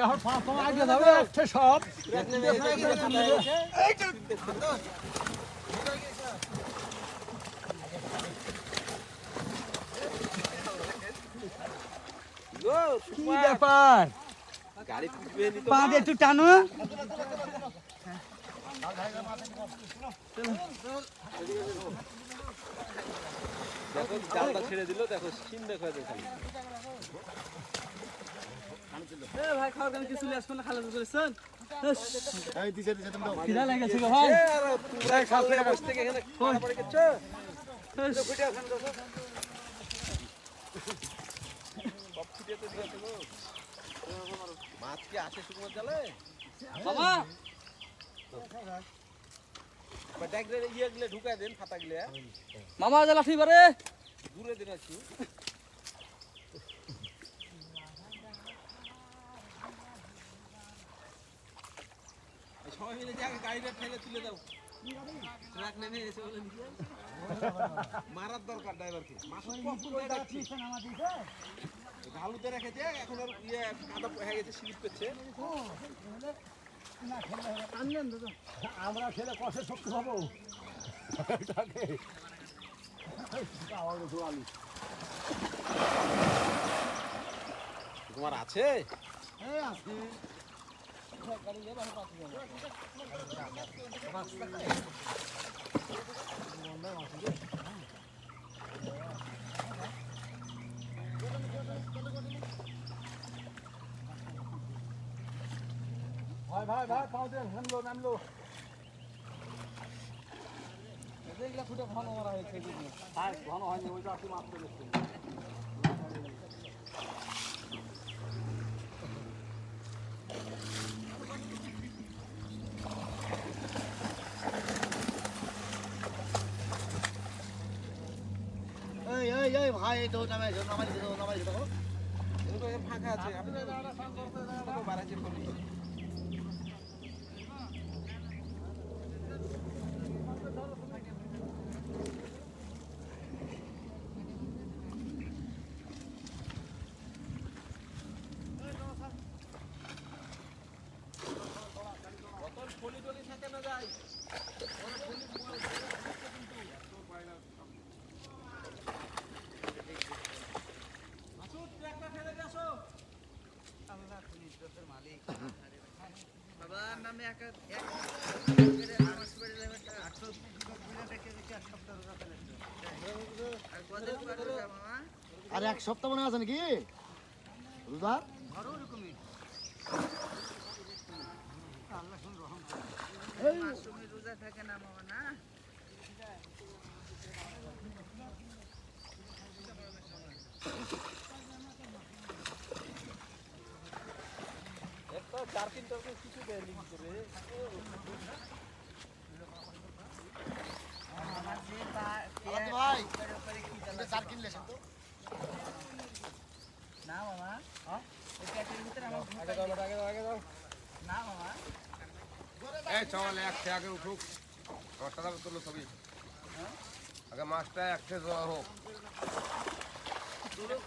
এখন 5 টাকা আগে যাবে একটা সব কি ব্যাপার গাড়ি তুলবে নি তো পা দিয়ে একটু টানো দেখো জালটা ছেড়ে দিল দেখো সিন দেখো খালি ভাই খাওয়ার জন্য কিছু লেস করে খালা করেছেন এই দিছে তোমরা খিদা লাগেছে গো ভাই পুরাই খাল থেকে বসে থেকে এখানে খানা পড়ে গেছে সব ফুটিয়ে তো দিয়েছে গো মাছ কি আসে শুকনো জালে মামা দেখলে ইয়ে গেলে ঢুকায় দেন ফাতা গেলে মামা যা লাঠি বারে দূরে দিন আছি সবাই মিলে যাকে গাড়িটা ঠেলে তুলে দাও ট্রাক নেমে এসে বলে মারার দরকার ড্রাইভারকে মাছের কষ্ট করে রাখছি ঢালুতে রেখেছে এখন আর ইয়ে কাদা হয়ে গেছে স্লিপ করছে আমরা খেলে কষে শক্তি পাবো তোমার আছে ভাই ভাই ভাই পাও দে নামলো এগুলা ফুটে ঘন করা হয়েছে এগুলো আর ঘন হয়নি ওইটা আপনি মাত্র দেখছেন এই ভাই তো নামে দেখো ফাঁকা আছে আপনি বাড়াইছে বলি বাবার নামে এক আর এক সপ্তাহ মনে আছে নাকি রোজা রোজা থাকে না মামা না একটা 4-3 টাকা কিছু দেয় লিঙ্ক করে ভাই চার কিনলে তো না মামা এই প্যাকের ভিতরে আমার আগে দাও না মামা এই চল একশো আগে উঠুক 10 টাকা তুলো ছবি আগে মাছটা একশো দেওয়া হোক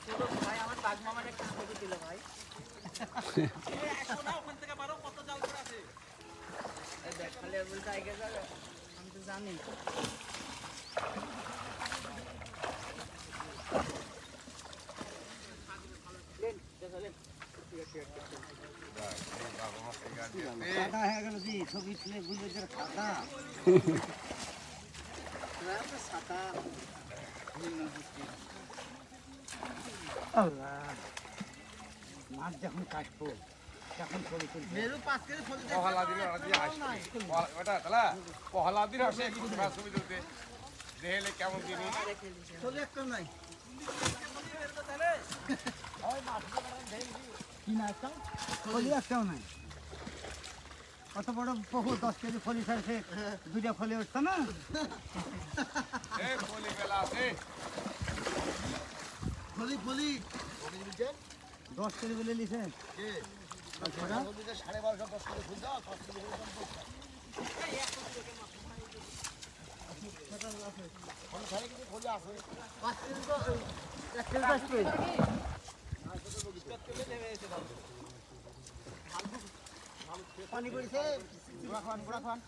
তুলো ভাই আমার বাঘ মামার একটা ছবি তুলো ভাই ওখান থেকে বারো কত জাল করে আছে দেখ খালি বলতে আগে যাবে আমি তো জানি কাদা হয়ে গেল জি ছবি তুলে বুঝে যে কাদা ছাতা আল্লাহ মাছ যখন কাটবো তখন ছবি তুলবো মেরু 5 কেজি ছবি পহলা দিন আসছে ওটা তালা পহলা দিন আসে একটু ছবি তুলতে দেখলে কেমন জিনিস ছবি একটা নাই কি না একটা ফলি একটাও নাই কত বড় পুকুর 10 কেজি ফলি ছাড়ছে দুইটা ফলি উঠছে না এই বলি বেলা আছে ফলি ফলি 10 কেজি বলে নিছে কে আচ্ছা 12.5 10 কেজি ফুল দাও 5 কেজি ফুল পানি পড়েছে বুড়া খান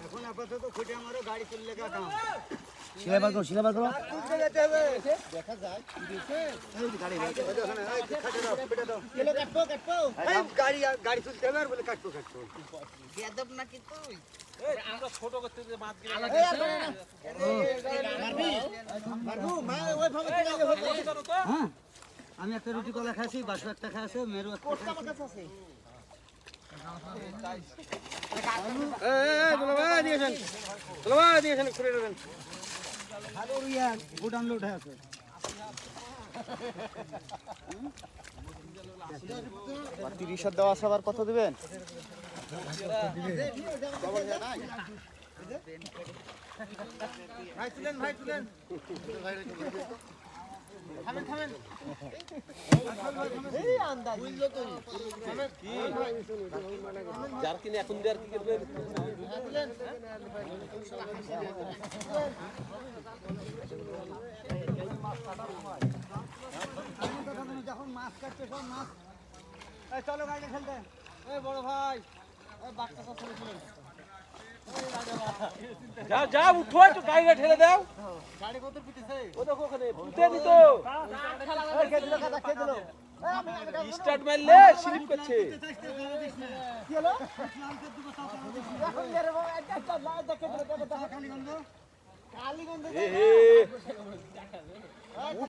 এখন আপাতত খুঁটে আমারও গাড়ি চললে কাম শিলাবার করো তুলতে যেতে হবে দেখা যায় গাড়ি তুলতে হবে আর বলে কাটবো বেদব নাকি তুই আমরা ছোট করতে যে মাছ গেলে হ্যাঁ আমি একটা রুটি কলা খাইছি বাসু একটা খাইছে মেরু একটা খাইছে ভালো ইয়া গুডাউন লোড আছে দেওয়া আছে আবার কত দিবেন ভাই তুলেন থামেন যার কিনে এখন দেয়ার কি করবে যখন মাছ কাটছে সব মাছ চলো গাড়ি খেলতে বড় ভাই বাচ্চা সব ছেড়েছিলেন যাও উঠো একটু গাড়িটা ঠেলে দাও গাড়ি কত পিটেছে ও দেখো ওখানে পুঁতে দিত স্টার্ট মারলে স্লিপ করছে কি হলো এখন কালীগঞ্জ